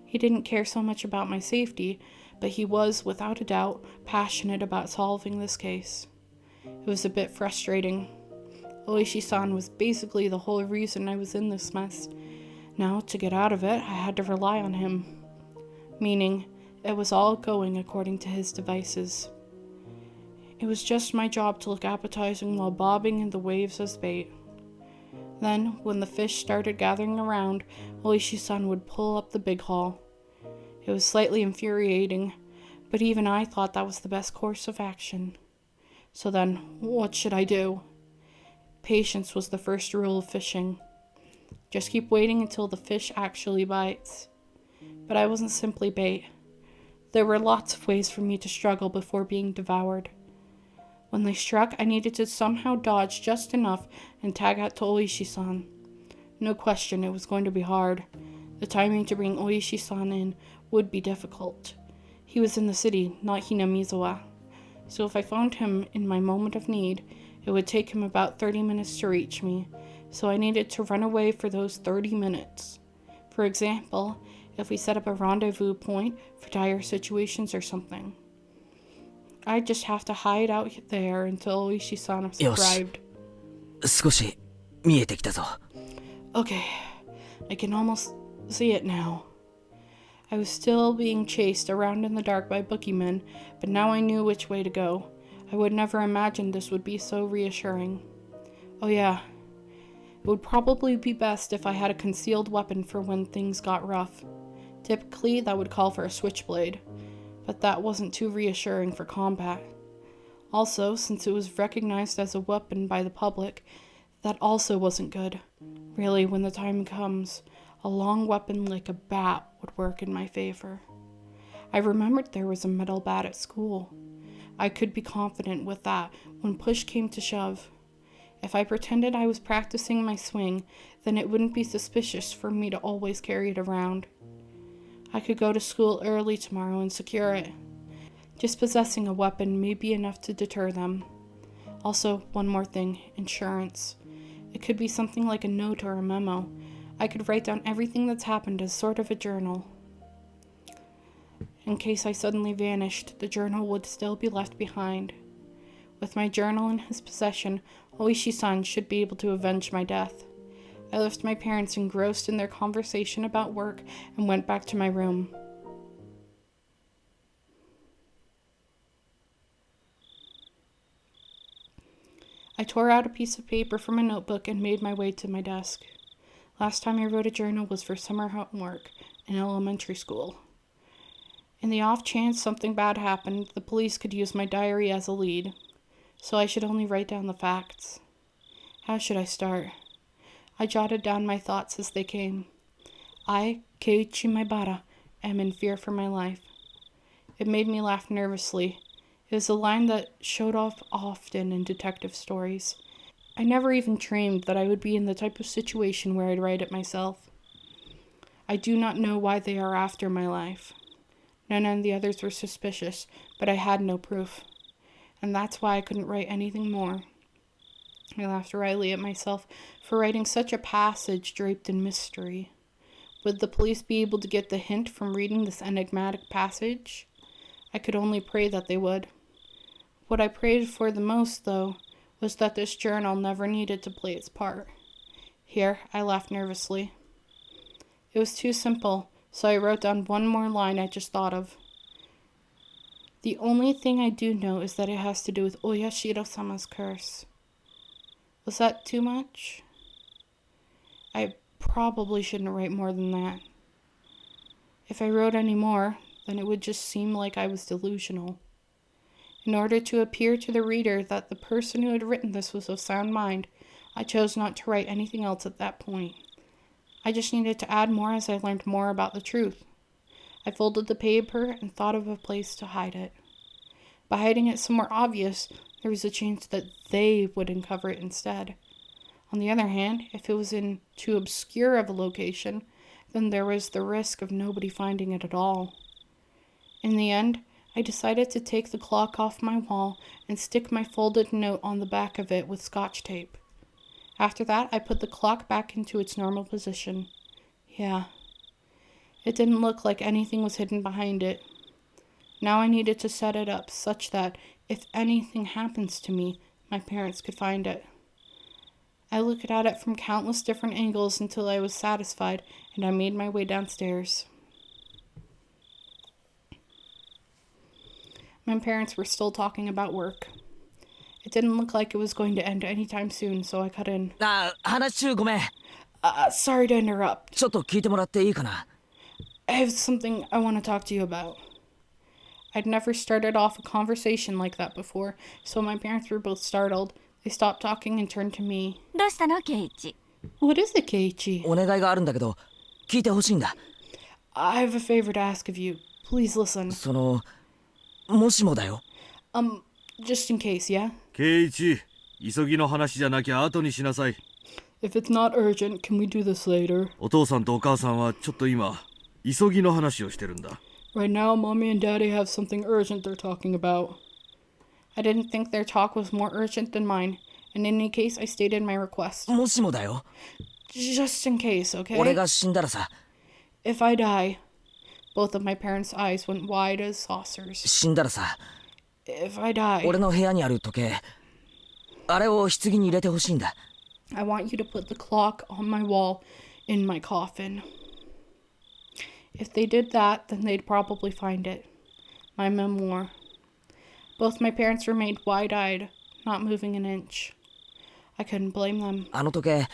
He didn't care so much about my safety, but he was, without a doubt, passionate about solving this case. It was a bit frustrating. Oishi-san was basically the whole reason I was in this mess. Now, to get out of it, I had to rely on him. Meaning, it was all going according to his devices. It was just my job to look appetizing while bobbing in the waves as bait. Then, when the fish started gathering around, Oishi-san would pull up the big haul. It was slightly infuriating, but even I thought that was the best course of action. So then, what should I do? Patience was the first rule of fishing. Just keep waiting until the fish actually bites. But I wasn't simply bait. There were lots of ways for me to struggle before being devoured. When they struck, I needed to somehow dodge just enough and tag out to Oishi-san. No question, it was going to be hard. The timing to bring Oishi-san in would be difficult. He was in the city, not Hinamizawa. So if I found him in my moment of need, it would take him about 30 minutes to reach me. So I needed to run away for those 30 minutes. For example, if we set up a rendezvous point for dire situations or something. I'd just have to hide out there until Oishi-san arrived. 少し見えてきたぞ。 Okay, I can almost see it now. I was still being chased around in the dark by boogeymen, but now I knew which way to go. I would never imagined this would be so reassuring. Oh yeah, it would probably be best if I had a concealed weapon for when things got rough. Typically, that would call for a switchblade, but that wasn't too reassuring for combat. Also, since it was recognized as a weapon by the public, that also wasn't good. Really, when the time comes, A long weapon like a bat would work in my favor. I remembered there was a metal bat at school. I could be confident with that when push came to shove. If I pretended I was practicing my swing, then it wouldn't be suspicious for me to always carry it around. I could go to school early tomorrow and secure it. Just possessing a weapon may be enough to deter them. Also, one more thing, insurance. It could be something like a note or a memo. I could write down everything that's happened as sort of a journal. In case I suddenly vanished, the journal would still be left behind. With my journal in his possession, Oishi-san should be able to avenge my death. I left my parents engrossed in their conversation about work and went back to my room. I tore out a piece of paper from a notebook and made my way to my desk. Last time I wrote a journal was for summer homework in elementary school. In the off chance something bad happened, the police could use my diary as a lead, so I should only write down the facts. How should I start? I jotted down my thoughts as they came. I, Keiichi Maibara, am in fear for my life. It made me laugh nervously. It was a line that showed up often in detective stories. I never even dreamed that I would be in the type of situation where I'd write it myself. I do not know why they are after my life. None of the others were suspicious, but I had no proof. And that's why I couldn't write anything more. I laughed wryly at myself for writing such a passage draped in mystery. Would the police be able to get the hint from reading this enigmatic passage? I could only pray that they would. What I prayed for the most, though, was that this journal never needed to play its part. Here, I laughed nervously. It was too simple, so I wrote down one more line I just thought of. The only thing I do know is that it has to do with Oyashiro-sama's curse. Was that too much? I probably shouldn't write more than that. If I wrote any more, then it would just seem like I was delusional. In order to appear to the reader that the person who had written this was of sound mind, I chose not to write anything else at that point. I just needed to add more as I learned more about the truth. I folded the paper and thought of a place to hide it. By hiding it somewhere obvious, there was a chance that they would uncover it instead. On the other hand, if it was in too obscure of a location, then there was the risk of nobody finding it at all. In the end, I decided to take the clock off my wall and stick my folded note on the back of it with Scotch tape. After that, I put the clock back into its normal position. Yeah. It didn't look like anything was hidden behind it. Now I needed to set it up such that if anything happens to me, my parents could find it. I looked at it from countless different angles until I was satisfied, and I made my way downstairs. My parents were still talking about work. It didn't look like it was going to end anytime soon, so I cut in. 話中ごめん。 Sorry to interrupt. ちょっと聞いてもらっていいかな。 I have something I want to talk to you about. I'd never started off a conversation like that before, so my parents were both startled. They stopped talking and turned to me. どうしたの、ケイチ？ What is it, Keiichi? お願いがあるんだけど、聞いてほしいんだ。 I have a favor to ask of you. Please listen. その、もしもだよ。Just in case, yeah? ケイイチ、急ぎの話じゃなきゃ後にしなさい。 If it's not urgent, can we do this later? お父さんとお母さんはちょっと今、急ぎの話をしてるんだ。 Right now, Mommy and Daddy have something urgent they're talking about. I didn't think their talk was more urgent than mine. In any case, I stated my request. もしもだよ。 Just in case, okay? 俺が死んだらさ。 If I die... Both of my parents' eyes went wide as saucers. 死んだらさ。 If I die... 俺の部屋にある時計。あれを棺に入れてほしいんだ。 I want you to put the clock on my wall in my coffin. If they did that, then they'd probably find it. My memoir. Both my parents remained wide-eyed, not moving an inch. I couldn't blame them. あの時計、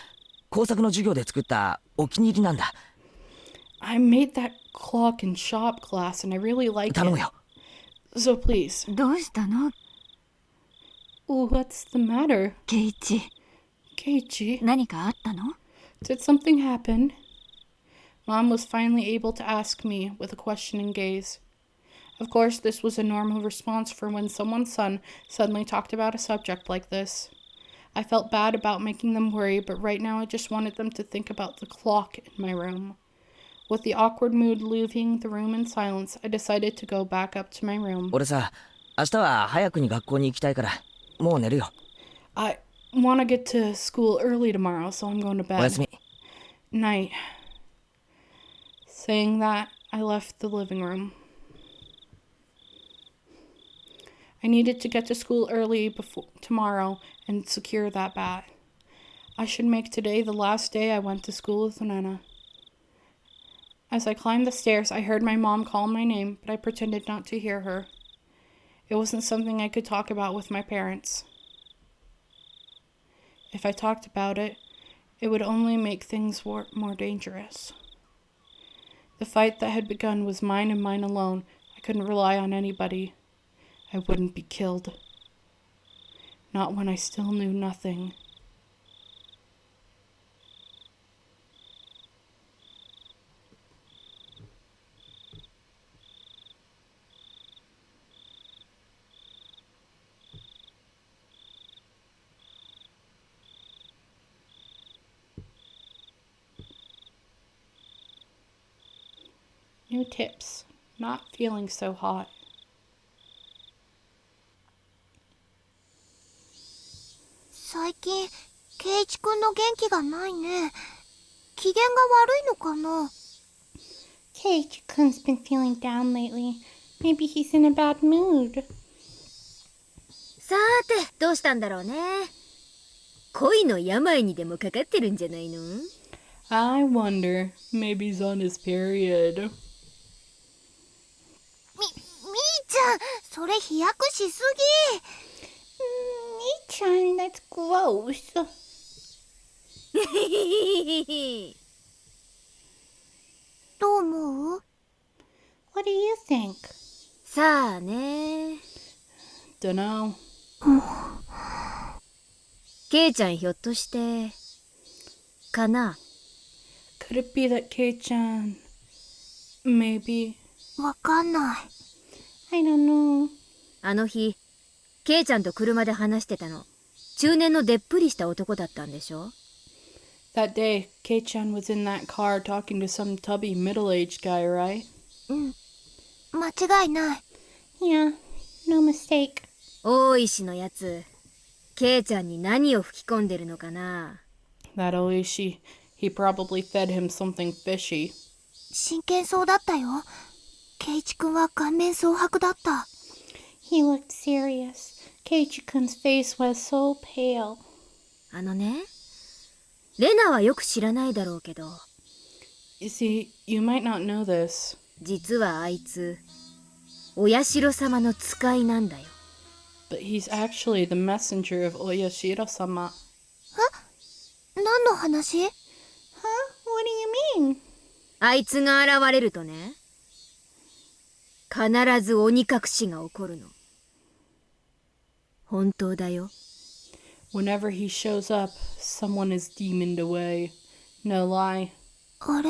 工作の授業で作ったお気に入りなんだ。 I made that clock in shop class and I really like 頼む it. よ。 So please. どうしたの、 What's the matter? ケイチ？ Keiichi, 何かあったの？ did something happen? Mom was finally able to ask me with a questioning gaze. Of course, this was a normal response for when someone's son suddenly talked about a subject like this. I felt bad about making them worry, but right now I just wanted them to think about the clock in my room. With the awkward mood leaving the room in silence, I decided to go back up to my room. 俺さ、明日は早くに学校に行きたいから、もう寝るよ。I want to get to school early tomorrow, so I'm going to おやす bed. み。 Night. Saying that, I left the living room. I needed to get to school early before tomorrow and secure that bat. I should make today the last day I went to school with Nana. As I climbed the stairs, I heard my mom call my name, but I pretended not to hear her. It wasn't something I could talk about with my parents. If I talked about it, it would only make things more dangerous. The fight that had begun was mine and mine alone. I couldn't rely on anybody. I wouldn't be killed. Not when I still knew nothing. New tips. Not feeling so hot. 最近圭一くんの元気がないね。機嫌が悪いのかな。 Keiichi-kun's been feeling down lately. Maybe he's in a bad mood. さーて、どうしたんだろうね。恋の病にでもかかってるんじゃないの？ I wonder. Maybe he's on his period. みーちゃん、それ飛躍しすぎ。Mi-chan, that's gross. どう思う？ What do you think? さあね。Dunno. ケイちゃんひょっとしてかな？ Could it be that Kei-chan... Maybe... わかんない。I don't know. あの日ケイちゃんと車で話してたの中年のでっぷりした男だったんでしょ？ That day, Kei-chan was in that car talking to some tubby middle-aged guy, right? うん。間違いない。Yeah, no mistake. 大石のやつケイちゃんに何を吹き込んでるのかな？ That Oishi, he probably fed him something fishy. 真剣そうだったよ。圭一くんは顔面蒼白だった。He looked serious. Keiichi-kun's face was so pale. あのねレナはよく知らないだろうけど You see, you might not know this. 実はあいつお社様の使いなんだよ。 But he's actually the messenger of Oyashiro-sama. 何の話？ Huh? What do you mean? あいつが現れるとね必ず鬼隠しが起こるの。本当だよ。 Whenever he shows up, someone is demoned away. No lie. あれ？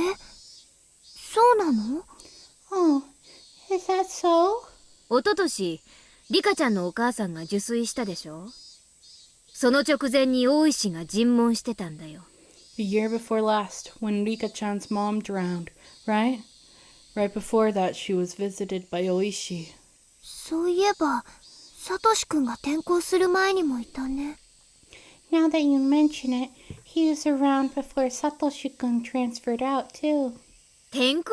そうなの？ Oh, is that so? おととしリカちゃんのお母さんが受水したでしょ。その直前に大石が尋問してたんだよ。 The year before last, when Rika-chan's mom drowned, right? Right before that, she was visited by Oishi. そういえばサトシくんが転校する前にもいたね。 Now that you mention it, he was around before Satoshi-kun transferred out, too. 転校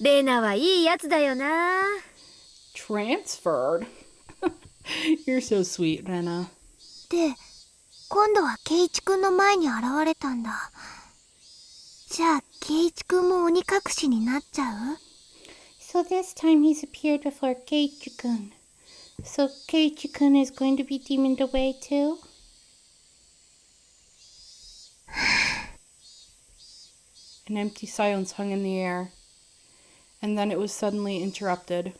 レナはいいやつだよな。 Transferred? You're so sweet, Rena. で、今度は圭一くんの前に現れたんだ。じゃあ圭一くんも鬼隠しになっちゃう？ So this time he's appeared before Keiichi-kun. So Keiichi-kun is going to be demoned away, too? An empty silence hung in the air, and then it was suddenly interrupted.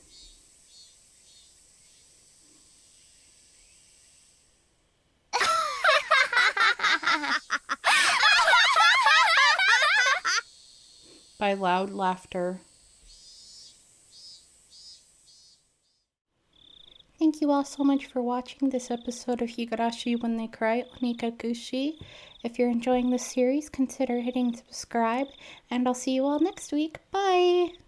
by loud laughter. Thank you all so much for watching this episode of Higurashi When They Cry, Onikakushi. If you're enjoying this series, consider hitting subscribe, and I'll see you all next week. Bye!